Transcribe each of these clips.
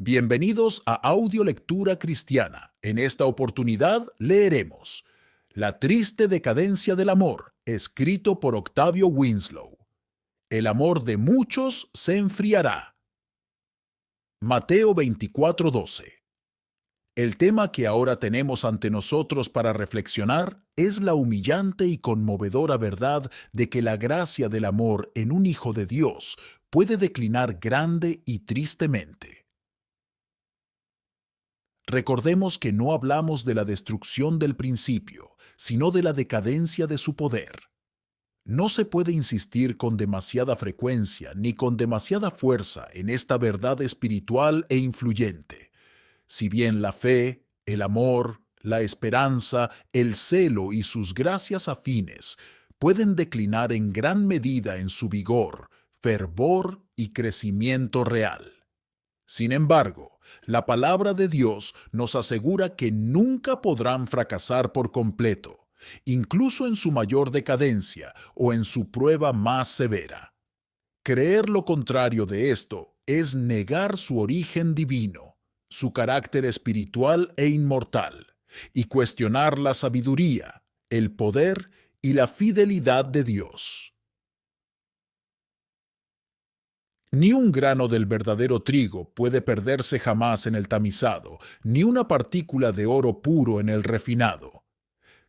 Bienvenidos a Audio Lectura Cristiana. En esta oportunidad leeremos La triste decadencia del amor, escrito por Octavio Winslow. El amor de muchos se enfriará. Mateo 24:12. El tema que ahora tenemos ante nosotros para reflexionar es la humillante y conmovedora verdad de que la gracia del amor en un Hijo de Dios puede declinar grande y tristemente. Recordemos que no hablamos de la destrucción del principio, sino de la decadencia de su poder. No se puede insistir con demasiada frecuencia ni con demasiada fuerza en esta verdad espiritual e influyente. Si bien la fe, el amor, la esperanza, el celo y sus gracias afines pueden declinar en gran medida en su vigor, fervor y crecimiento real. Sin embargo, la palabra de Dios nos asegura que nunca podrán fracasar por completo, incluso en su mayor decadencia o en su prueba más severa. Creer lo contrario de esto es negar su origen divino, su carácter espiritual e inmortal, y cuestionar la sabiduría, el poder y la fidelidad de Dios. Ni un grano del verdadero trigo puede perderse jamás en el tamizado, ni una partícula de oro puro en el refinado.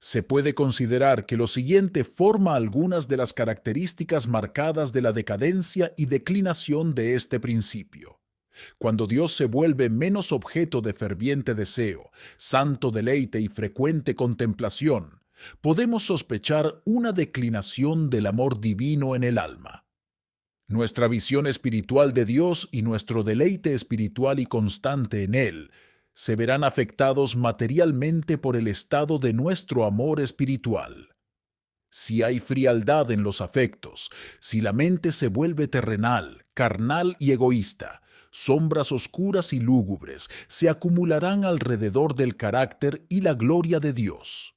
Se puede considerar que lo siguiente forma algunas de las características marcadas de la decadencia y declinación de este principio. Cuando Dios se vuelve menos objeto de ferviente deseo, santo deleite y frecuente contemplación, podemos sospechar una declinación del amor divino en el alma. Nuestra visión espiritual de Dios y nuestro deleite espiritual y constante en Él se verán afectados materialmente por el estado de nuestro amor espiritual. Si hay frialdad en los afectos, si la mente se vuelve terrenal, carnal y egoísta, sombras oscuras y lúgubres se acumularán alrededor del carácter y la gloria de Dios.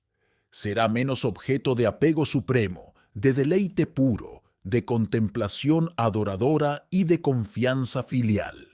Será menos objeto de apego supremo, de deleite puro, de contemplación adoradora y de confianza filial.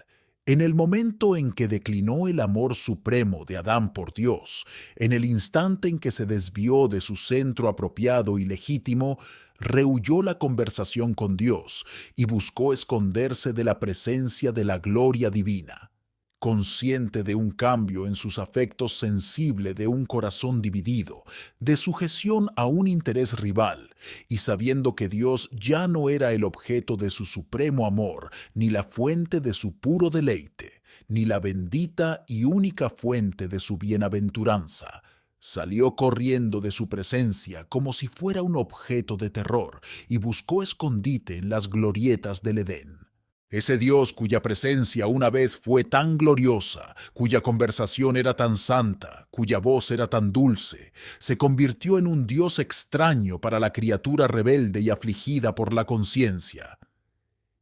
En el momento en que declinó el amor supremo de Adán por Dios, en el instante en que se desvió de su centro apropiado y legítimo, rehuyó la conversación con Dios y buscó esconderse de la presencia de la gloria divina. Consciente de un cambio en sus afectos sensible de un corazón dividido, de sujeción a un interés rival, y sabiendo que Dios ya no era el objeto de su supremo amor, ni la fuente de su puro deleite, ni la bendita y única fuente de su bienaventuranza, salió corriendo de su presencia como si fuera un objeto de terror y buscó escondite en las glorietas del Edén. Ese Dios cuya presencia una vez fue tan gloriosa, cuya conversación era tan santa, cuya voz era tan dulce, se convirtió en un Dios extraño para la criatura rebelde y afligida por la conciencia.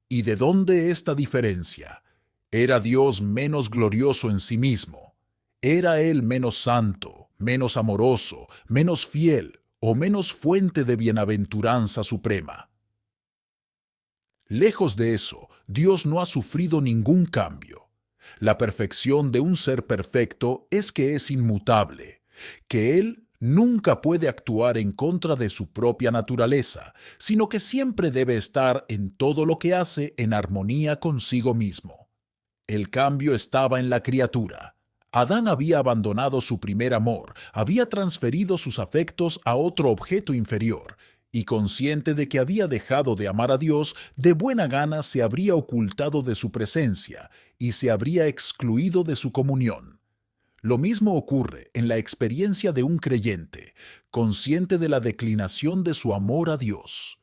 ¿Y de dónde esta diferencia? ¿Era Dios menos glorioso en sí mismo? ¿Era Él menos santo, menos amoroso, menos fiel o menos fuente de bienaventuranza suprema? Lejos de eso, Dios no ha sufrido ningún cambio. La perfección de un ser perfecto es que es inmutable, que Él nunca puede actuar en contra de su propia naturaleza, sino que siempre debe estar en todo lo que hace en armonía consigo mismo. El cambio estaba en la criatura. Adán había abandonado su primer amor, había transferido sus afectos a otro objeto inferior, y consciente de que había dejado de amar a Dios, de buena gana se habría ocultado de su presencia y se habría excluido de su comunión. Lo mismo ocurre en la experiencia de un creyente, consciente de la declinación de su amor a Dios.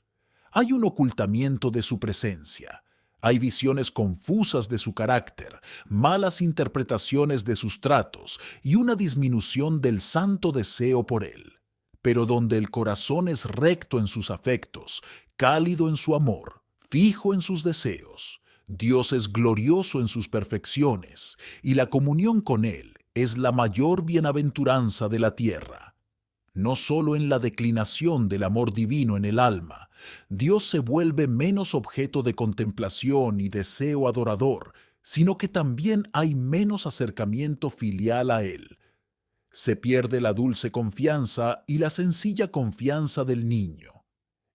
Hay un ocultamiento de su presencia. Hay visiones confusas de su carácter, malas interpretaciones de sus tratos y una disminución del santo deseo por él. Pero donde el corazón es recto en sus afectos, cálido en su amor, fijo en sus deseos, Dios es glorioso en sus perfecciones, y la comunión con Él es la mayor bienaventuranza de la tierra. No solo en la declinación del amor divino en el alma, Dios se vuelve menos objeto de contemplación y deseo adorador, sino que también hay menos acercamiento filial a Él. Se pierde la dulce confianza y la sencilla confianza del niño.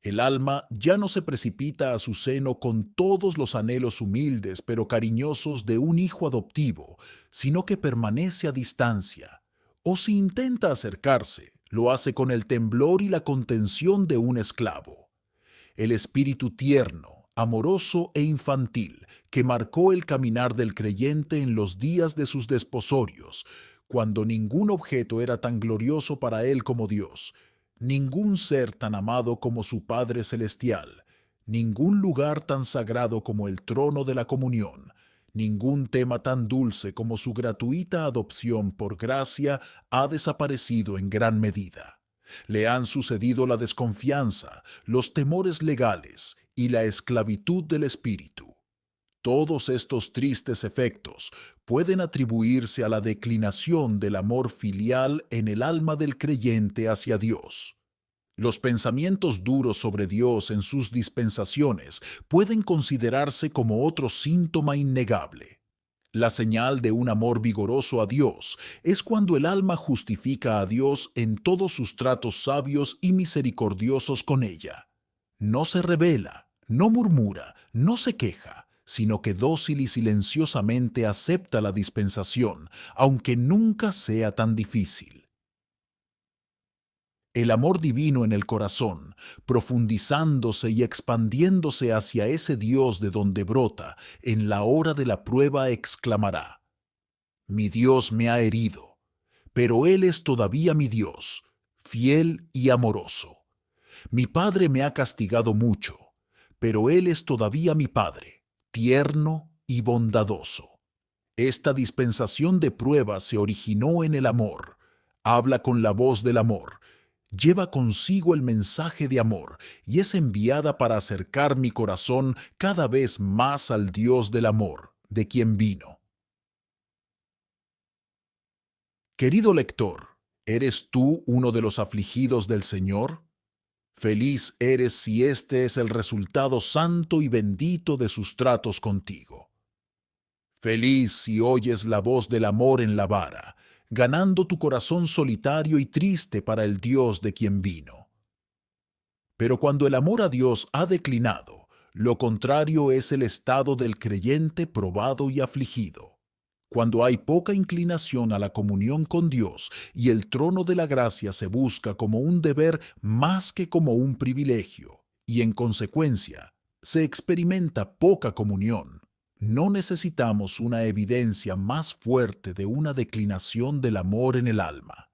El alma ya no se precipita a su seno con todos los anhelos humildes pero cariñosos de un hijo adoptivo, sino que permanece a distancia. O si intenta acercarse, lo hace con el temblor y la contención de un esclavo. El espíritu tierno, amoroso e infantil que marcó el caminar del creyente en los días de sus desposorios, cuando ningún objeto era tan glorioso para él como Dios, ningún ser tan amado como su Padre Celestial, ningún lugar tan sagrado como el trono de la comunión, ningún tema tan dulce como su gratuita adopción por gracia ha desaparecido en gran medida. Le han sucedido la desconfianza, los temores legales y la esclavitud del espíritu. Todos estos tristes efectos pueden atribuirse a la declinación del amor filial en el alma del creyente hacia Dios. Los pensamientos duros sobre Dios en sus dispensaciones pueden considerarse como otro síntoma innegable. La señal de un amor vigoroso a Dios es cuando el alma justifica a Dios en todos sus tratos sabios y misericordiosos con ella. No se rebela, no murmura, no se queja, sino que dócil y silenciosamente acepta la dispensación, aunque nunca sea tan difícil. El amor divino en el corazón, profundizándose y expandiéndose hacia ese Dios de donde brota, en la hora de la prueba exclamará: Mi Dios me ha herido, pero Él es todavía mi Dios, fiel y amoroso. Mi Padre me ha castigado mucho, pero Él es todavía mi Padre, tierno y bondadoso. Esta dispensación de prueba se originó en el amor, habla con la voz del amor, lleva consigo el mensaje de amor y es enviada para acercar mi corazón cada vez más al Dios del amor, de quien vino. Querido lector, ¿eres tú uno de los afligidos del Señor? Feliz eres si este es el resultado santo y bendito de sus tratos contigo. Feliz si oyes la voz del amor en la vara, ganando tu corazón solitario y triste para el Dios de quien vino. Pero cuando el amor a Dios ha declinado, lo contrario es el estado del creyente probado y afligido. Cuando hay poca inclinación a la comunión con Dios y el trono de la gracia se busca como un deber más que como un privilegio, y en consecuencia se experimenta poca comunión, no necesitamos una evidencia más fuerte de una declinación del amor en el alma.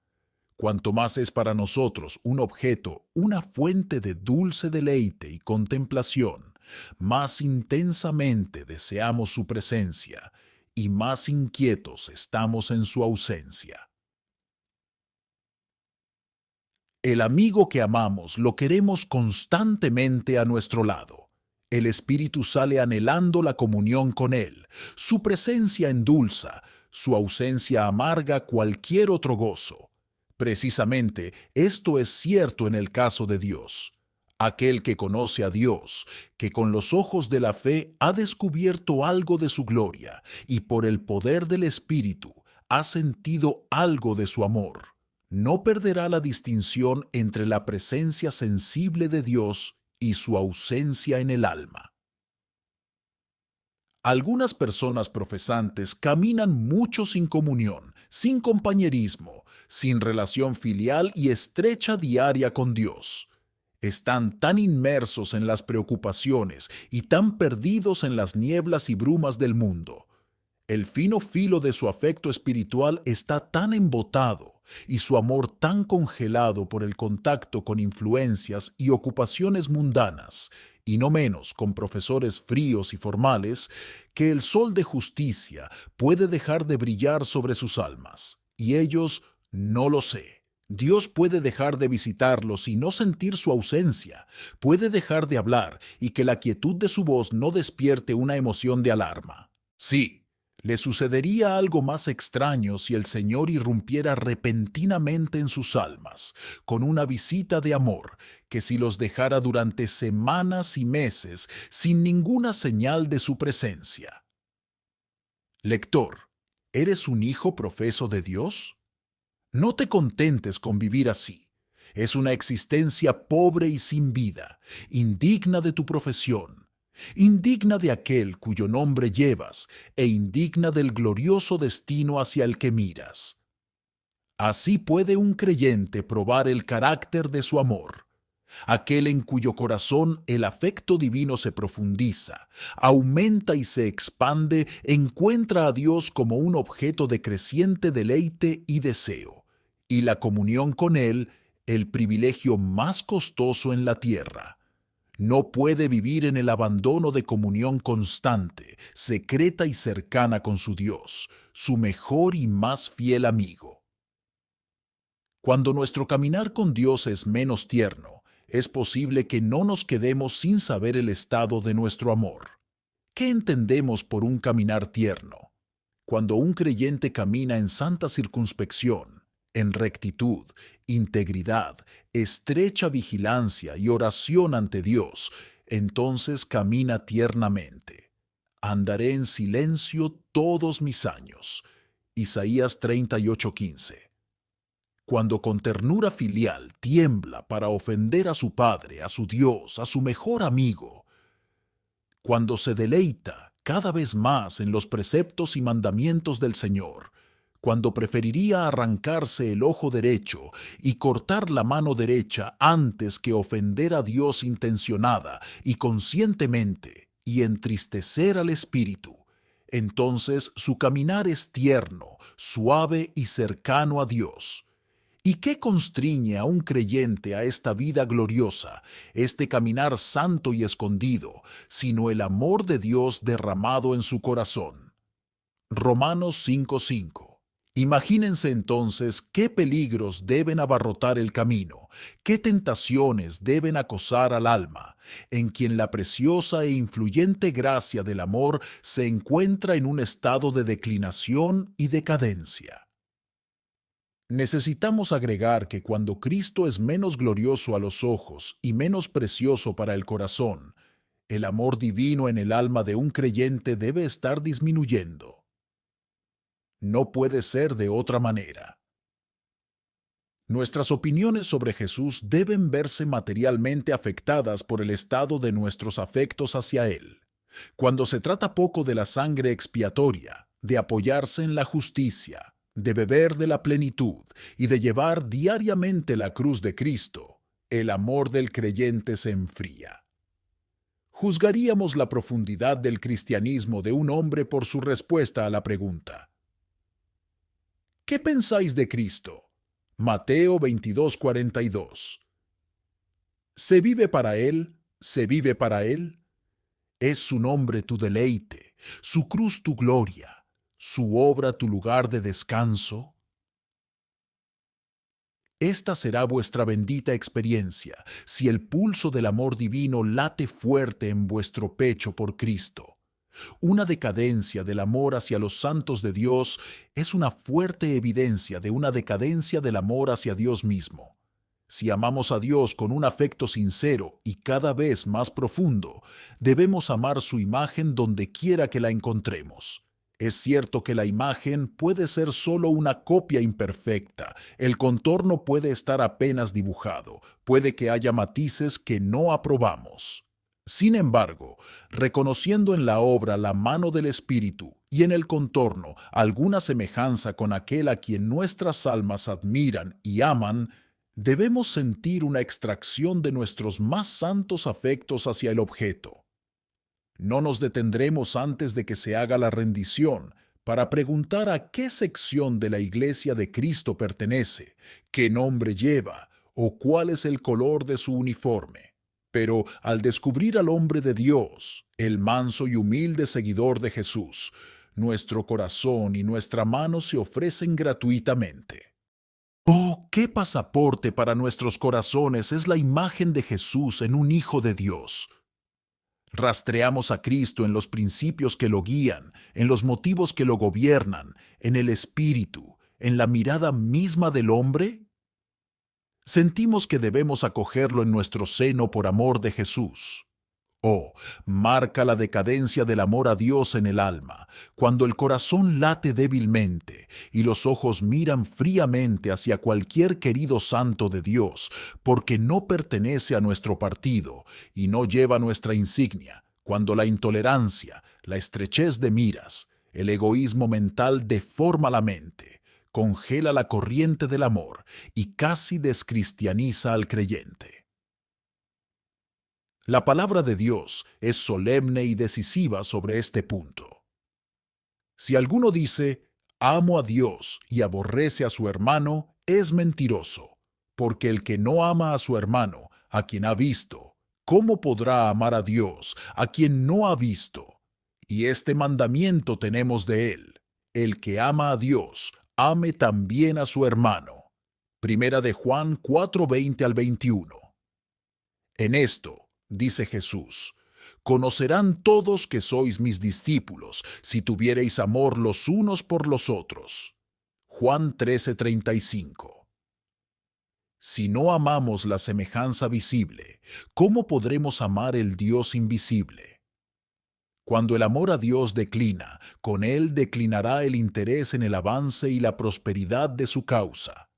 Cuanto más es para nosotros un objeto, una fuente de dulce deleite y contemplación, más intensamente deseamos su presencia y más inquietos estamos en su ausencia. El amigo que amamos lo queremos constantemente a nuestro lado. El espíritu sale anhelando la comunión con él. Su presencia endulza, su ausencia amarga cualquier otro gozo. Precisamente esto es cierto en el caso de Dios. Aquel que conoce a Dios, que con los ojos de la fe ha descubierto algo de su gloria y por el poder del Espíritu ha sentido algo de su amor, no perderá la distinción entre la presencia sensible de Dios y su ausencia en el alma. Algunas personas profesantes caminan mucho sin comunión, sin compañerismo, sin relación filial y estrecha diaria con Dios. Están tan inmersos en las preocupaciones y tan perdidos en las nieblas y brumas del mundo. El fino filo de su afecto espiritual está tan embotado y su amor tan congelado por el contacto con influencias y ocupaciones mundanas, y no menos con profesores fríos y formales, que el sol de justicia puede dejar de brillar sobre sus almas, y ellos no lo sé. Dios puede dejar de visitarlos y no sentir su ausencia, puede dejar de hablar y que la quietud de su voz no despierte una emoción de alarma. Sí, le sucedería algo más extraño si el Señor irrumpiera repentinamente en sus almas, con una visita de amor, que si los dejara durante semanas y meses sin ninguna señal de su presencia. Lector, ¿eres un hijo profeso de Dios? No te contentes con vivir así. Es una existencia pobre y sin vida, indigna de tu profesión, indigna de aquel cuyo nombre llevas e indigna del glorioso destino hacia el que miras. Así puede un creyente probar el carácter de su amor. Aquel en cuyo corazón el afecto divino se profundiza, aumenta y se expande, encuentra a Dios como un objeto de creciente deleite y deseo, y la comunión con Él, el privilegio más costoso en la tierra. No puede vivir en el abandono de comunión constante, secreta y cercana con su Dios, su mejor y más fiel amigo. Cuando nuestro caminar con Dios es menos tierno, es posible que no nos quedemos sin saber el estado de nuestro amor. ¿Qué entendemos por un caminar tierno? Cuando un creyente camina en santa circunspección, en rectitud, integridad, estrecha vigilancia y oración ante Dios, entonces camina tiernamente. Andaré en silencio todos mis años. Isaías 38:15. Cuando con ternura filial tiembla para ofender a su padre, a su Dios, a su mejor amigo, cuando se deleita cada vez más en los preceptos y mandamientos del Señor, cuando preferiría arrancarse el ojo derecho y cortar la mano derecha antes que ofender a Dios intencionada y conscientemente y entristecer al Espíritu, entonces su caminar es tierno, suave y cercano a Dios. ¿Y qué constriñe a un creyente a esta vida gloriosa, este caminar santo y escondido, sino el amor de Dios derramado en su corazón? Romanos 5:5. Imagínense entonces qué peligros deben abarrotar el camino, qué tentaciones deben acosar al alma, en quien la preciosa e influyente gracia del amor se encuentra en un estado de declinación y decadencia. Necesitamos agregar que cuando Cristo es menos glorioso a los ojos y menos precioso para el corazón, el amor divino en el alma de un creyente debe estar disminuyendo. No puede ser de otra manera. Nuestras opiniones sobre Jesús deben verse materialmente afectadas por el estado de nuestros afectos hacia Él. Cuando se trata poco de la sangre expiatoria, de apoyarse en la justicia, de beber de la plenitud y de llevar diariamente la cruz de Cristo, el amor del creyente se enfría. Juzgaríamos la profundidad del cristianismo de un hombre por su respuesta a la pregunta: ¿qué pensáis de Cristo? Mateo 22:42. ¿Se vive para Él? ¿Se vive para Él? ¿Es su nombre tu deleite, su cruz tu gloria, su obra tu lugar de descanso? Esta será vuestra bendita experiencia si el pulso del amor divino late fuerte en vuestro pecho por Cristo. Una decadencia del amor hacia los santos de Dios es una fuerte evidencia de una decadencia del amor hacia Dios mismo. Si amamos a Dios con un afecto sincero y cada vez más profundo, debemos amar su imagen donde quiera que la encontremos. Es cierto que la imagen puede ser solo una copia imperfecta, el contorno puede estar apenas dibujado, puede que haya matices que no aprobamos. Sin embargo, reconociendo en la obra la mano del Espíritu y en el contorno alguna semejanza con aquel a quien nuestras almas admiran y aman, debemos sentir una extracción de nuestros más santos afectos hacia el objeto. No nos detendremos antes de que se haga la rendición para preguntar a qué sección de la Iglesia de Cristo pertenece, qué nombre lleva o cuál es el color de su uniforme. Pero al descubrir al hombre de Dios, el manso y humilde seguidor de Jesús, nuestro corazón y nuestra mano se ofrecen gratuitamente. Oh, qué pasaporte para nuestros corazones es la imagen de Jesús en un Hijo de Dios. Rastreamos a Cristo en los principios que lo guían, en los motivos que lo gobiernan, en el espíritu, en la mirada misma del hombre. Sentimos que debemos acogerlo en nuestro seno por amor de Jesús. Oh, marca la decadencia del amor a Dios en el alma, cuando el corazón late débilmente y los ojos miran fríamente hacia cualquier querido santo de Dios, porque no pertenece a nuestro partido y no lleva nuestra insignia, cuando la intolerancia, la estrechez de miras, el egoísmo mental deforma la mente, congela la corriente del amor y casi descristianiza al creyente. La palabra de Dios es solemne y decisiva sobre este punto. Si alguno dice, amo a Dios y aborrece a su hermano, es mentiroso, porque el que no ama a su hermano, a quien ha visto, ¿cómo podrá amar a Dios, a quien no ha visto? Y este mandamiento tenemos de él: el que ama a Dios, ame también a su hermano. Primera de Juan 4:20 al 21. En esto, dice Jesús, conocerán todos que sois mis discípulos, si tuviereis amor los unos por los otros. Juan 13:35. Si no amamos la semejanza visible, ¿cómo podremos amar el Dios invisible? Cuando el amor a Dios declina, con él declinará el interés en el avance y la prosperidad de su causa.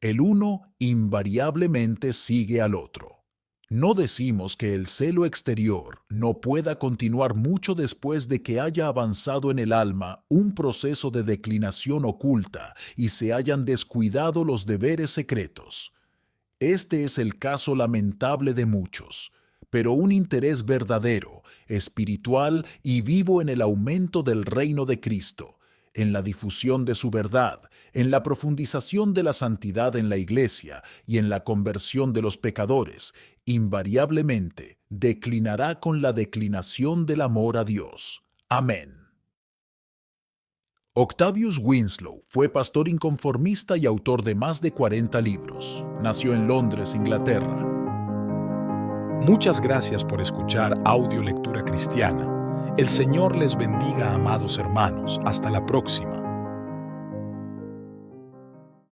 El uno invariablemente sigue al otro. No decimos que el celo exterior no pueda continuar mucho después de que haya avanzado en el alma un proceso de declinación oculta y se hayan descuidado los deberes secretos. Este es el caso lamentable de muchos, pero un interés verdadero, espiritual y vivo en el aumento del reino de Cristo, en la difusión de su verdad, en la profundización de la santidad en la Iglesia y en la conversión de los pecadores, invariablemente declinará con la declinación del amor a Dios. Amén. Octavius Winslow fue pastor inconformista y autor de más de 40 libros. Nació en Londres, Inglaterra. Muchas gracias por escuchar Audio Lectura Cristiana. El Señor les bendiga, amados hermanos. Hasta la próxima.